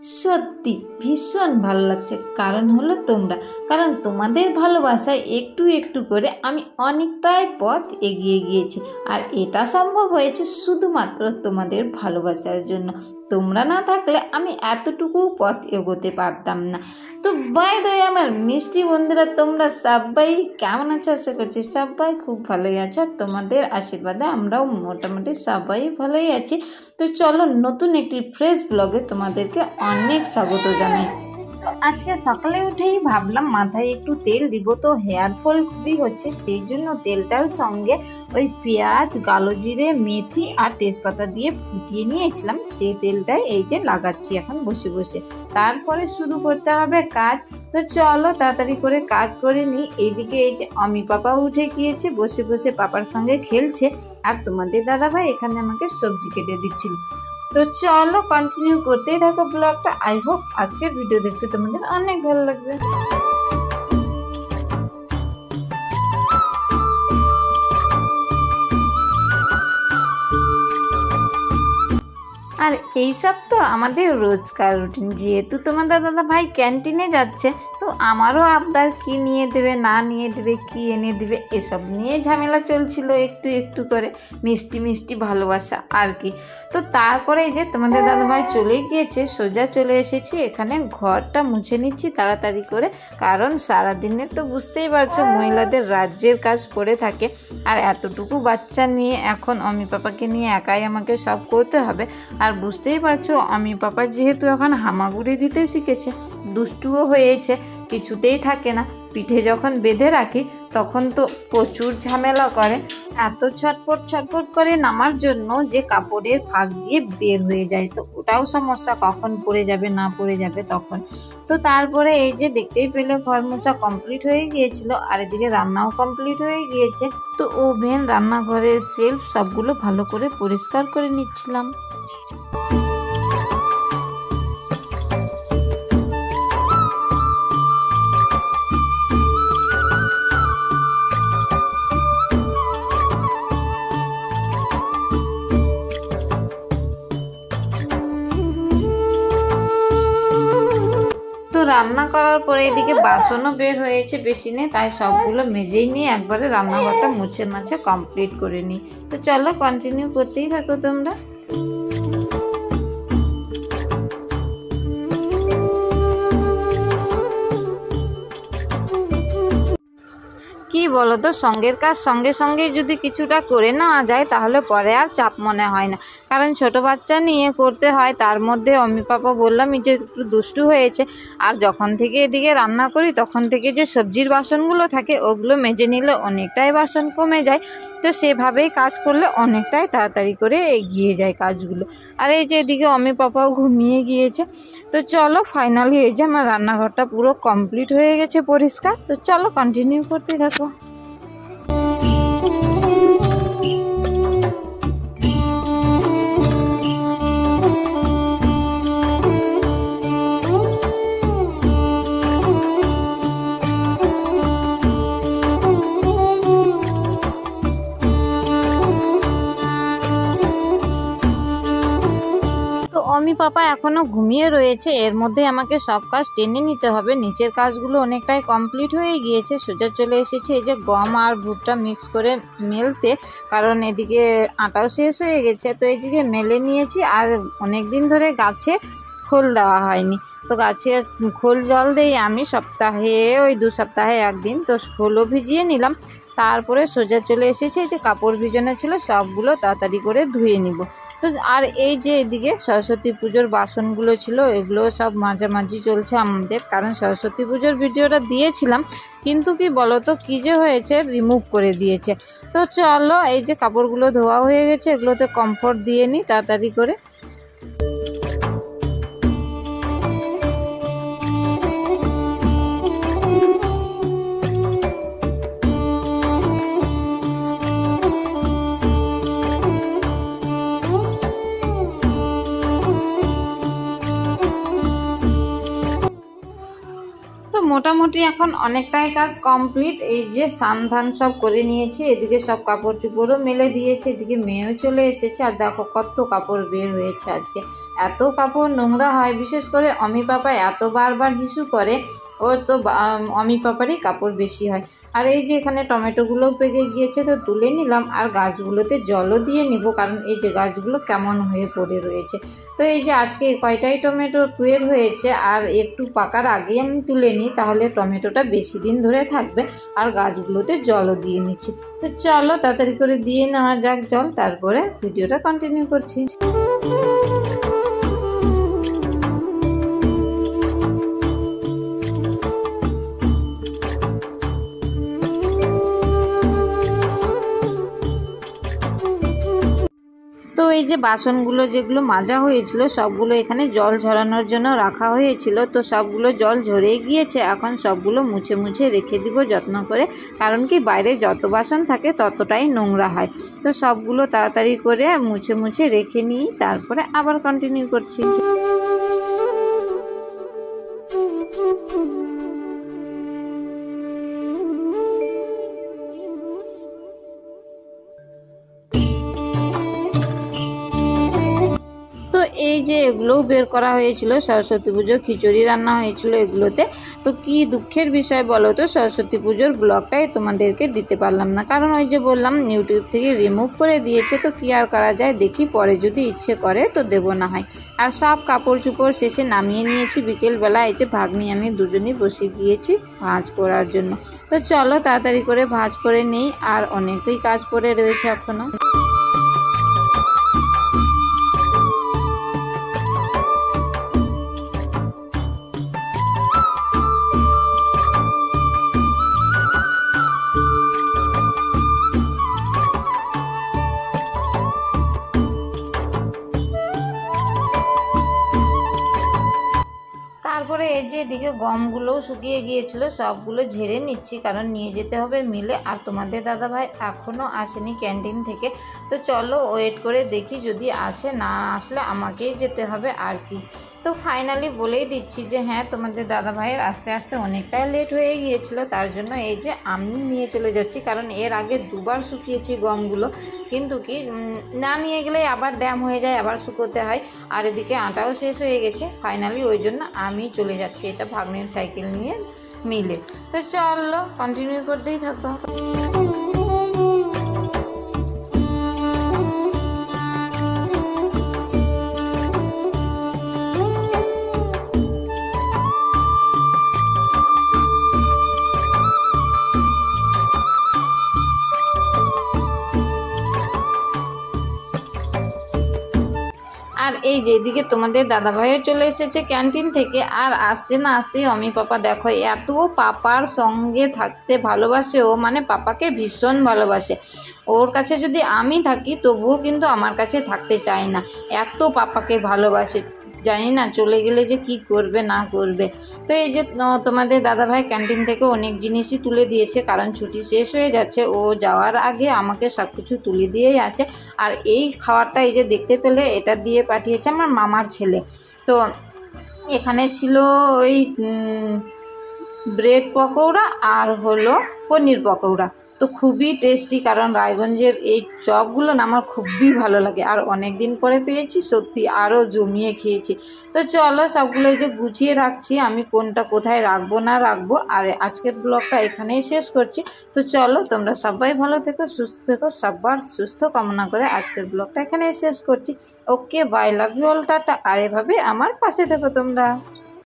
সত্যি ভীষণ ভালো লাগছে। কারণ হলো তোমরা, কারণ তোমাদের ভালোবাসায় একটু একটু করে আমি অনেকটাই পথ এগিয়ে গিয়েছি। আর এটা সম্ভব হয়েছে শুধুমাত্র তোমাদের ভালোবাসার জন্য। তোমরা না থাকলে আমি এতটুকু পথ এগোতে পারতাম না। তো বাই দ্য ওয়ে আমার মিষ্টি বন্ধুরা, তোমরা সবাই কেমন আছো? আশা করছি সবাই খুব ভালোই আছো। আর তোমাদের আশীর্বাদে আমরাও মোটামুটি সবাই ভালোই আছি। তো চলো নতুন একটি ফ্রেশ ব্লগে তোমাদেরকে অনেক স্বাগত জানাই। তো আজকে সকালে উঠেই ভাবলাম মাথায় একটু তেল দিব, তো হেয়ার ফল খুবই হচ্ছে, সেই জন্য তেলটার সঙ্গে ওই পেঁয়াজ, কালো জিরে, মেথি আর তেজপাতা দিয়ে ফুটিয়ে নিয়েছিলাম। সেই তেলটাই এই যে লাগাচ্ছি এখন বসে বসে। তারপরে শুরু করতে হবে কাজ। তো চলো তাড়াতাড়ি করে কাজ করে নিই। এইদিকে এই যে অমি পাপা উঠে গিয়েছে, বসে বসে পাপার সঙ্গে খেলছে। আর তোমাদের দাদাভাই এখানে আমাকে সবজি কেটে দিচ্ছিল। তো চলো কন্টিনিউ করতেই থাকো ব্লগটা। আই হোপ আজকের ভিডিও দেখতে তোমাদের অনেক ভালো লাগবে। আর এইসব তো আমাদের রোজকার রুটিন। যেহেতু তোমাদের দাদা ভাই ক্যান্টিনে যাচ্ছে, তো আমারও আবদার কি নিয়ে দেবে না নিয়ে দেবে, কি এনে দেবে, এসব নিয়ে ঝামেলা চলছিল একটু একটু করে, মিষ্টি মিষ্টি ভালোবাসা আর কি। তো তারপরে এই যে তোমাদের দাদা ভাই চলে গিয়েছে, সোজা চলে এসেছি এখানে ঘরটা মুছে নিচ্ছি তাড়াতাড়ি করে। কারণ সারাদিনের তো বুঝতেই পারছো মহিলাদের রাজ্যের কাজ পড়ে থাকে। আর এতটুকু বাচ্চা নিয়ে এখন অমি পাপাকে নিয়ে একাই আমাকে সব করতে হবে। আর বুঝতেই পারছো অমি পাপা যেহেতু এখন হামাগুড়ি দিতে শিখেছে, দুষ্টুও হয়েছে, কিছুতেই থাকে না। পিঠে যখন বেঁধে রাখি তখন তো প্রচুর ঝামেলা করে, এত ছটপট ছটপট করে নামার জন্য যে কাপড়ের ফাঁক দিয়ে বের হয়ে যায়। তো ওটাও সমস্যা, কখন পড়ে যাবে না পড়ে যাবে তখন। তো তারপরে এই যে দেখতেই পেলে ঘর মোছা কমপ্লিট হয়ে গিয়েছিল। আর এদিকে রান্নাও কমপ্লিট হয়ে গিয়েছে। তো ওভেন, রান্নাঘরের শেলফ সবগুলো ভালো করে পরিষ্কার করে নিচ্ছিলাম। রান্না করার পরে এদিকে বাসনও বের হয়েছে বেসিনে, তাই সবগুলো মেজেই নিয়ে একবারে রান্নাঘরটা মুছে মাছে কমপ্লিট করে নিই। তো চলো কন্টিনিউ করতেই থাকো তোমরা। কি বলো তো, সঙ্গের কাজ সঙ্গে সঙ্গে যদি কিছুটা করে নেওয়া যায় তাহলে পরে আর চাপ মনে হয় না। কারণ ছোট বাচ্চা নিয়ে করতে হয়, তার মধ্যে অমি পাপা বললাম যে একটু দুষ্টু হয়েছে। আর যখন থেকে এদিকে রান্না করি তখন থেকে যে সবজির বাসনগুলো থাকে ওগুলো মেজে নিলে অনেকটাই বাসন কমে যায়। তো সেভাবেই কাজ করলে অনেকটাই তাড়াতাড়ি করে এগিয়ে যায় কাজগুলো। আর এই যে এদিকে অমি পাপাও ঘুমিয়ে গিয়েছে। তো চলো ফাইনালি এই যে আমার রান্নাঘরটা পুরো কমপ্লিট হয়ে গেছে পরিষ্কার। তো চলো কন্টিনিউ করতে থাকো। অমি পাপা এখনো ঘুমিয়ে রয়েছে, এর মধ্যে আমাকে সব কাজ টেনে নিতে হবে। নিচের কাজগুলো অনেকটাই কমপ্লিট হয়ে গিয়েছে। সোজা চলে এসেছে এই যে গম আর ভুট্টা মিক্স করে মেলতে, কারণ এদিকে আটাও শেষ হয়ে গেছে। তো এইদিকে মেলে নিয়েছি। আর অনেক দিন ধরে গাছে খোল দেওয়া হয়নি, তো গাছে খোল জল দেই আমি সপ্তাহে, ওই 2 সপ্তাহে একদিন। তো খোলও ভিজিয়ে নিলাম। তারপরে সোজা চলে এসেছে যে কাপড় ভিজানো ছিল সবগুলো তাড়াতাড়ি করে ধুয়ে নিব। তো আর এই যে এদিকে সরস্বতী পুজোর বাসনগুলো ছিল এগুলো সব মাঝামাঝি চলছে আমাদের। কারণ সরস্বতী পুজোর ভিডিওটা দিয়েছিলাম, কিন্তু কি বলতো কি যে হয়েছে, রিমুভ করে দিয়েছে। তো চলো এই যে কাপড়গুলো ধোয়া হয়ে গেছে, এগুলোতে কমফোর্ট দিয়ে নিই তাড়াতাড়ি করে। মোটামুটি এখন অনেকটাই কাজ কমপ্লিট। এই যে স্নান ধান সব করে নিয়েছি, এদিকে সব কাপড় চোপড়ও মেলে দিয়েছে, এদিকে মেয়েও চলে এসেছে। আর দেখো কত কাপড় বের হয়েছে আজকে। এত কাপড় নোংরা হয়, বিশেষ করে অমি পাপা এত বারবার হিসু করে, ও তো অমি পাপারই কাপড় বেশি হয়। আর এই যে এখানে টমেটোগুলো পেকে গিয়েছে, তো তুলে নিলাম। আর গাছগুলোতে জলও দিয়ে নিব, কারণ এই যে গাছগুলো কেমন হয়ে পড়ে রয়েছে। তো এই যে আজকে কয়টাই টমেটো বের হয়েছে, আর একটু পাকার আগে আমি তুলে নিই, তাহলে টমেটোটা বেশি দিন ধরে থাকবে। আর গাছগুলোতে জলও দিয়ে নিচ্ছি। তো চলো তাড়াতাড়ি করে দিয়ে নেওয়া যাক জল, তারপরে ভিডিওটা কন্টিনিউ করছি। তো এই যে বাসনগুলো যেগুলো মাজা হয়েছিল সবগুলো এখানে জল ঝরানোর জন্য রাখা হয়েছিল, তো সবগুলো জল ঝরে গিয়েছে। এখন সবগুলো মুছে মুছে রেখে দিব যত্ন করে, কারণ কি বাইরে যত বাসন থাকে ততটাই নোংরা হয়। তো সবগুলো তাড়াতাড়ি করে মুছে মুছে রেখে নিই, তারপরে আবার কন্টিনিউ করছি। তো এই যে এগুলোও বের করা হয়েছিল, সরস্বতী পুজো খিচুড়ি রান্না হয়েছিল এগুলোতে। তো কি দুঃখের বিষয় বলো তো, সরস্বতী পুজোর ব্লগটাই তোমাদেরকে দিতে পারলাম না, কারণ ওই যে বললাম ইউটিউব থেকে রিমুভ করে দিয়েছে। তো কি আর করা যায়, দেখি পরে যদি ইচ্ছে করে তো দেব না হয়। আর সব কাপড় চোপড় শেষে নামিয়ে নিয়েছি বিকেলবেলা। এই যে ভাগ্নি আমি দুজনই বসে গিয়েছি ভাঁজ করার জন্য। তো চলো তাড়াতাড়ি করে ভাঁজ করে নেই, আর অনেকই কাজ পড়ে রয়েছে এখনো। তারপরে এই যে এদিকে গমগুলোও শুকিয়ে গিয়েছিল, সবগুলো ঝেড়ে নিচ্ছি, কারণ নিয়ে যেতে হবে মিলে। আর তোমাদের দাদাভাই এখনও আসেনি ক্যান্টিন থেকে। তো চলো ওয়েট করে দেখি, যদি আসে, না আসলে আমাকেই যেতে হবে আর কি। তো ফাইনালি বলেই দিচ্ছি যে হ্যাঁ, তোমাদের দাদাভাইয়ের আস্তে আস্তে অনেকটাই লেট হয়ে গিয়েছিল, তার জন্য এই যে আমি নিয়ে চলে যাচ্ছি। কারণ এর আগে দুবার শুকিয়েছি গমগুলো, কিন্তু কি না নিয়ে গেলে আবার ড্যাম হয়ে যায়, আবার শুকোতে হয়। আর এদিকে আটাও শেষ হয়ে গেছে। ফাইনালি ওই জন্য আমি চলে যাচ্ছি, এটা ভাগ্নের সাইকেল নিয়ে মিলে। তো চলো কন্টিনিউ করতেই থাকবো। আর এই যে এদিকে তোমাদের দাদাভাইও চলে এসেছে ক্যান্টিন থেকে। আর আসতে না আসতেই অমি পাপা দেখো এত পাপার সঙ্গে থাকতে ভালোবাসে ও, মানে পাপাকে ভীষণ ভালোবাসে। ওর কাছে যদি আমি থাকি তবুও কিন্তু আমার কাছে থাকতে চায় না, এত পাপাকে ভালোবাসে। জানি না চলে গেলে যে কি করবে না করবে। তো এই যে তোমাদের দাদাভাই ক্যান্টিন থেকে অনেক জিনিসই তুলে দিয়েছে, কারণ ছুটি শেষ হয়ে যাচ্ছে। ও যাওয়ার আগে আমাকে সব কিছু তুলে দিয়েই আসে। আর এই খাবারটা এই যে দেখতে পেলে, এটা দিয়ে পাঠিয়েছে আমার মামার ছেলে। তো এখানে ছিল ওই ব্রেড পকৌড়া আর হলো পনির পকৌড়া। তো খুবই টেস্টি, কারণ রায়গঞ্জের এই চপগুলো না আমার খুবই ভালো লাগে। আর অনেক দিন পরে পেয়েছি, সত্যি আরও জমিয়ে খেয়েছি। তো চলো সবগুলো এই যে গুছিয়ে রাখছি, আমি কোনটা কোথায় রাখবো না রাখবো। আর আজকের ব্লগটা এখানেই শেষ করছি। তো চলো তোমরা সবাই ভালো থেকো, সুস্থ থেকো, সবার সুস্থ কামনা করে আজকের ব্লগটা এখানেই শেষ করছি। Okay, bye, love you all, tata. আর এভাবে আমার পাশে থেকো তোমরা।